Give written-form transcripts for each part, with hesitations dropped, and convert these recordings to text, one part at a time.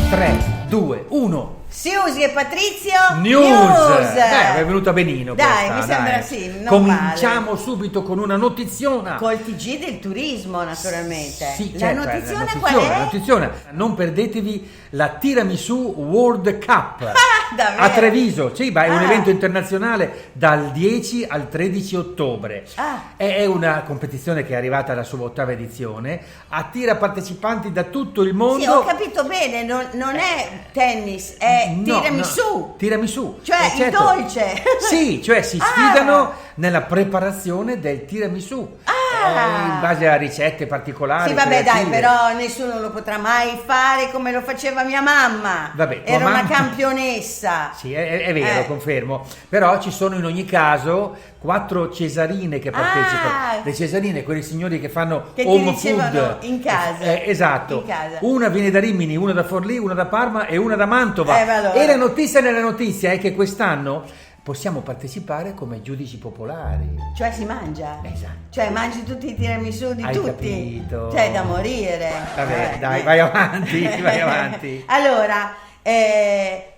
Tre, due, uno. Siusi e Patrizio News. È venuta benino. Dai, questa, mi sembra dai. sì. Non Cominciamo male. subito con una notiziona. Col TG del turismo, naturalmente. Sì, la certo, notiziona la qual è? notiziona. Non perdetevi la Tiramisù World Cup Davvero? a Treviso. Sì, è un Ah. evento internazionale dal 10 al 13 ottobre. Ah. È una competizione che è arrivata alla sua 8ª edizione. Attira partecipanti da tutto il mondo. Sì, ho capito bene, non è tennis, è No, tiramisù. no, tiramisù. Cioè il certo. dolce. Sì, cioè si Ah. sfidano nella preparazione del tiramisù. In base a ricette particolari. Sì, vabbè, dai, creative. però nessuno lo potrà mai fare come lo faceva mia mamma. Vabbè, tua Era una mamma- campionessa. Sì, è vero, confermo. Però ci sono in ogni caso 4 cesarine che partecipano. Ah. Le cesarine, quei signori che fanno Che ti home ricevano food. in casa. Esatto. In casa. Una viene da Rimini, una da Forlì, una da Parma e una da Mantova. Ma allora. E la notizia nella notizia è che quest'anno possiamo partecipare come giudici popolari. Cioè si mangia. Esatto. Cioè mangi tutti i tiramisù di Hai tutti. capito. Cioè da morire. Vabbè, dai, vai avanti, vai avanti. Allora,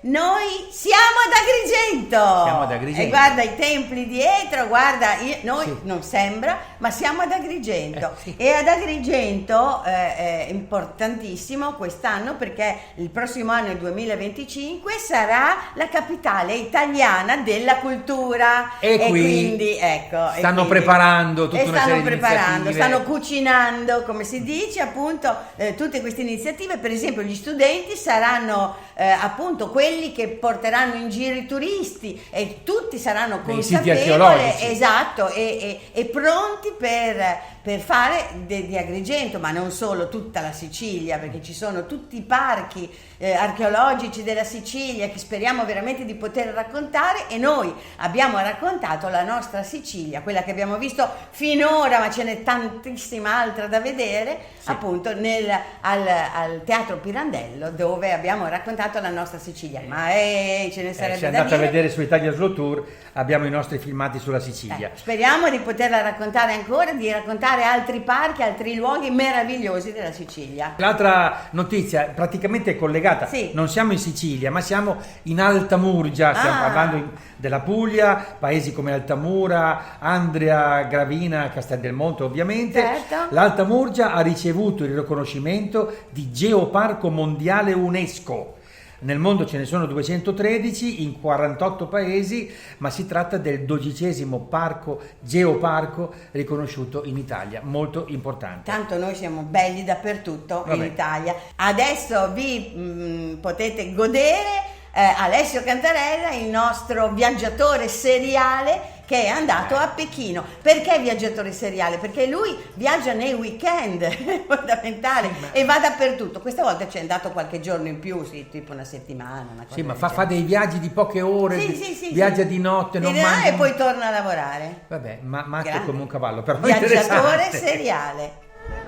noi siamo ad Agrigento. Siamo ad Agrigento. E guarda i templi dietro, guarda, noi Sì. non sembra, ma siamo ad Agrigento. Sì. E ad Agrigento è importantissimo quest'anno perché il prossimo anno, il 2025, sarà la capitale italiana della cultura. E qui quindi, ecco. stanno quindi- preparando tutta e una stanno serie di preparando, iniziative. stanno cucinando, come si dice, appunto, tutte queste iniziative. Per esempio gli studenti saranno appunto quelli che porteranno in giro i turisti e tutti saranno Nei siti consapevoli, archeologici. esatto, e pronti per fare di Agrigento, ma non solo, tutta la Sicilia, perché ci sono tutti i parchi archeologici della Sicilia che speriamo veramente di poter raccontare, e noi abbiamo raccontato la nostra Sicilia, quella che abbiamo visto finora, ma ce n'è tantissima altra da vedere, Sì. appunto al Teatro Pirandello, dove abbiamo raccontato la nostra Sicilia, ma ce ne sarebbe Se da andate a dire. vedere su Italia Slow Tour abbiamo i nostri filmati sulla Sicilia. Speriamo di poterla raccontare ancora, di raccontare altri parchi, altri luoghi meravigliosi della Sicilia. L'altra notizia praticamente è collegata, Sì. non siamo in Sicilia ma siamo in Alta Murgia, stiamo Ah. parlando della Puglia, paesi come Altamura, Andria, Gravina, Castel del Monte ovviamente. Certo. L'Alta Murgia ha ricevuto il riconoscimento di Geoparco Mondiale UNESCO. Nel mondo ce ne sono 213 in 48 paesi, ma si tratta del 12° geoparco riconosciuto in Italia, molto importante. Tanto noi siamo belli dappertutto in Vabbè. Italia. Adesso vi potete godere Alessio Cantarella, il nostro viaggiatore seriale che è andato a Pechino. Perché viaggiatore seriale? Perché lui viaggia nei weekend, è fondamentale, e va dappertutto. Questa volta ci è andato qualche giorno in più, sì, tipo una settimana, una cosa Sì, ma del fa genere. dei viaggi di poche ore, Sì, viaggia sì. di notte, non Di là, mangia. e poi torna a lavorare. Vabbè, matto Grande. come un cavallo, però Viaggiatore interessante. seriale.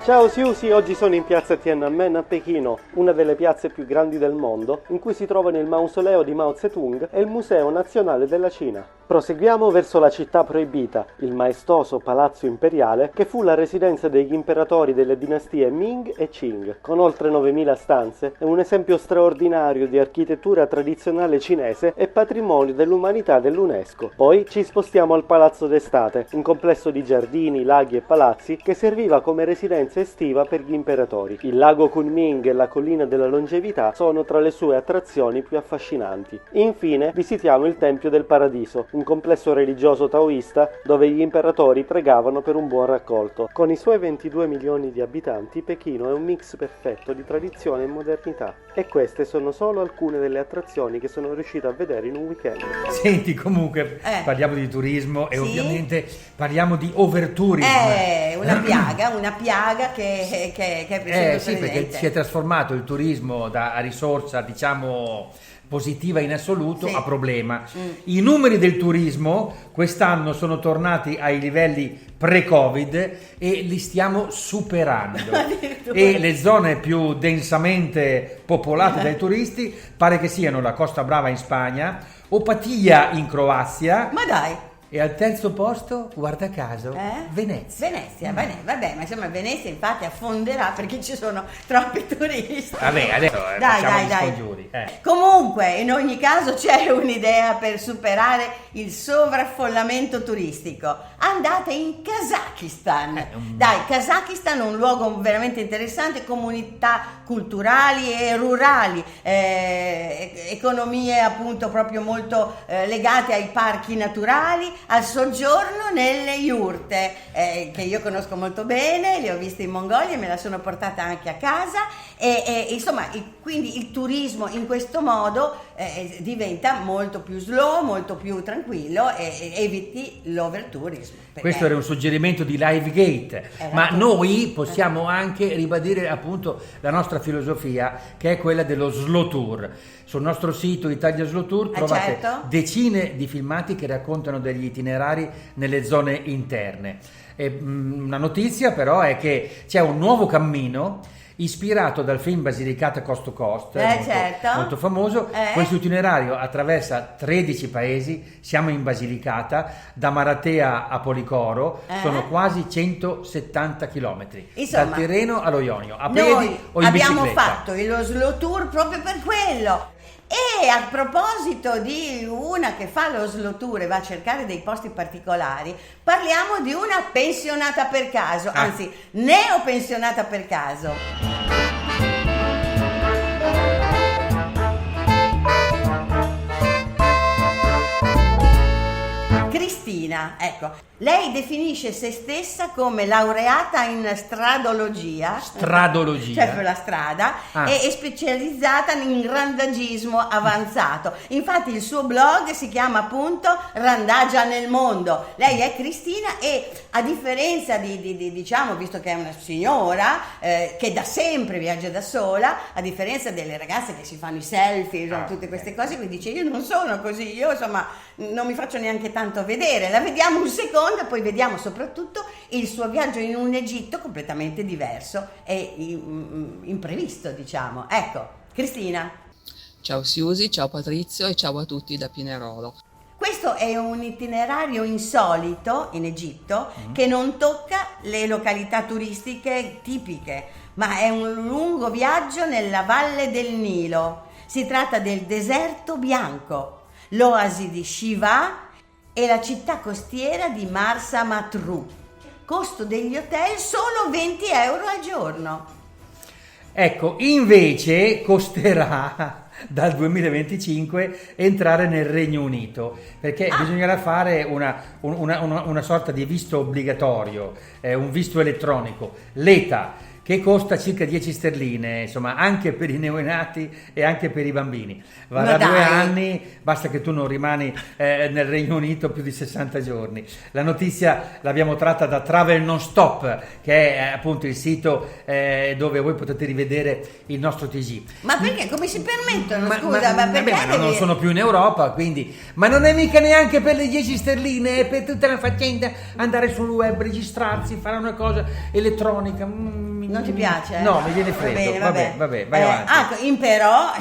Ciao Siusi, oggi sono in piazza Tiananmen a Pechino, una delle piazze più grandi del mondo, in cui si trovano il mausoleo di Mao Zedong e il Museo Nazionale della Cina. Proseguiamo verso la città proibita, il maestoso Palazzo Imperiale, che fu la residenza degli imperatori delle dinastie Ming e Qing. Con oltre 9000 stanze, è un esempio straordinario di architettura tradizionale cinese e patrimonio dell'umanità dell'UNESCO. Poi ci spostiamo al Palazzo d'Estate, un complesso di giardini, laghi e palazzi che serviva come residenza estiva per gli imperatori. Il lago Kunming e la collina della longevità sono tra le sue attrazioni più affascinanti. Infine visitiamo il Tempio del Paradiso, un complesso religioso taoista dove gli imperatori pregavano per un buon raccolto. Con i suoi 22 milioni di abitanti, Pechino è un mix perfetto di tradizione e modernità. E queste sono solo alcune delle attrazioni che sono riuscito a vedere in un weekend. Senti, comunque parliamo di turismo e Sì. ovviamente parliamo di overtourism. È una piaga che è presente. Sì, perché si è trasformato il turismo da risorsa, diciamo, positiva in assoluto Sì. a problema. I numeri del turismo quest'anno sono tornati ai livelli pre-Covid e li stiamo superando. Addirittura. E le zone più densamente popolate dai turisti pare che siano la Costa Brava in Spagna, Opatija in Croazia Ma dai. e al terzo posto, guarda caso, Venezia. Venezia, vabbè, ma insomma Venezia infatti affonderà perché ci sono troppi turisti. Vabbè, adesso facciamo gli scongiuri. Comunque, in ogni caso c'è un'idea per superare il sovraffollamento turistico. Andate in Kazakistan. Dai, Kazakistan è un luogo veramente interessante, comunità culturali e rurali, economie appunto proprio molto legate ai parchi naturali, al soggiorno nelle yurte, che io conosco molto bene, le ho viste in Mongolia e me la sono portata anche a casa e insomma quindi il turismo in questo modo diventa molto più slow, molto più tranquillo e eviti l'overtourismo. Questo era un suggerimento di LiveGate, ma noi possiamo anche ribadire appunto la nostra filosofia, che è quella dello slow tour. Sul nostro sito Italia Slow Tour trovate decine di filmati che raccontano degli itinerari nelle zone interne. Una notizia però è che c'è un nuovo cammino ispirato dal film Basilicata Coast to Coast, molto famoso. Questo itinerario attraversa 13 paesi, siamo in Basilicata, da Maratea a Policoro, sono quasi 170 chilometri, dal Tirreno allo Ionio, a piedi o in bicicletta. Abbiamo fatto lo slow tour proprio per quello. E a proposito di una che fa lo slow tour e va a cercare dei posti particolari, parliamo di una pensionata per caso, anzi neopensionata per caso. Cristina, ecco, lei definisce se stessa come laureata in stradologia, cioè per la strada, e specializzata in randagismo avanzato. Infatti il suo blog si chiama appunto Randagia nel mondo. Lei è Cristina e a differenza di diciamo, visto che è una signora che da sempre viaggia da sola, a differenza delle ragazze che si fanno i selfie, tutte queste cose, qui dice io non sono così, io insomma non mi faccio neanche tanto vedere. La vediamo un secondo e poi vediamo soprattutto il suo viaggio in un Egitto completamente diverso e imprevisto, diciamo. Ecco, Cristina. Ciao Siusi, ciao Patrizio e ciao a tutti da Pinerolo. Questo è un itinerario insolito in Egitto che non tocca le località turistiche tipiche, ma è un lungo viaggio nella valle del Nilo. Si tratta del deserto bianco, l'oasi di Shiva e la città costiera di Marsa Matruh. Costo degli hotel solo 20 euro al giorno. Ecco, invece costerà dal 2025 entrare nel Regno Unito, perché bisognerà fare una sorta di visto obbligatorio, un visto elettronico, l'ETA, che costa circa 10 sterline, insomma, anche per i neonati e anche per i bambini. Va da 2 anni, basta che tu non rimani nel Regno Unito più di 60 giorni. La notizia l'abbiamo tratta da Travel Non Stop, che è appunto il sito dove voi potete rivedere il nostro TG. Ma perché? Come si permettono? Scusa, ma perché? Ma non sono più in Europa, quindi... Ma non è mica neanche per le 10 sterline, è per tutta la faccenda andare sul web, registrarsi, fare una cosa elettronica. Non ti piace? No, mi viene freddo. Vabbè, vai avanti. Però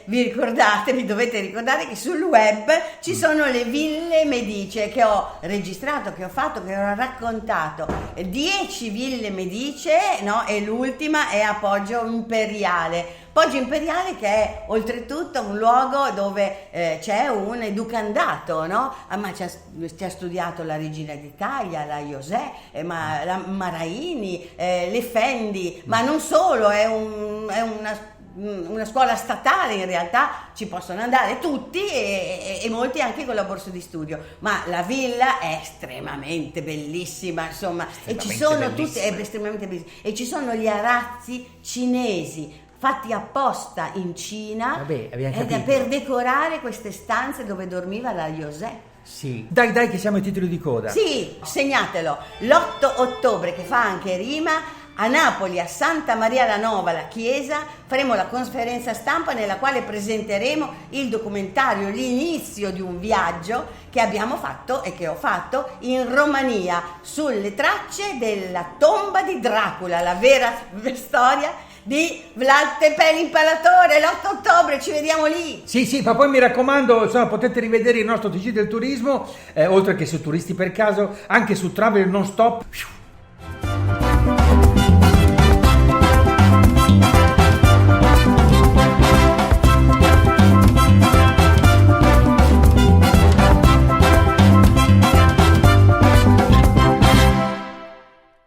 vi dovete ricordare che sul web ci sono le ville medicee che ho registrato, che ho fatto, che ho raccontato. 10 ville medicee, no? E l'ultima è a Poggio Imperiale. Poggio Imperiale che è oltretutto un luogo dove c'è un educandato, no? Ma ci ha studiato la Regina d'Italia, la José, la Maraini, le Fendi, ma non solo, è una scuola statale, in realtà ci possono andare tutti e molti anche con la borsa di studio, ma la villa è estremamente bellissima, insomma, e ci sono tutti, è estremamente bellissima, e ci sono gli arazzi cinesi fatti apposta in Cina per decorare queste stanze dove dormiva la José. Sì, dai che siamo ai titoli di coda. Sì, segnatelo, l'8 ottobre, che fa anche rima, A Napoli, a Santa Maria la Nova, la chiesa, faremo la conferenza stampa nella quale presenteremo il documentario, l'inizio di un viaggio che abbiamo fatto e che ho fatto in Romania, sulle tracce della tomba di Dracula, la vera storia di Vlad Tepè l'Impalatore. L'8 ottobre ci vediamo lì. Sì, ma poi mi raccomando, insomma, potete rivedere il nostro TG del turismo, oltre che su Turisti per Caso, anche su Travel Non Stop.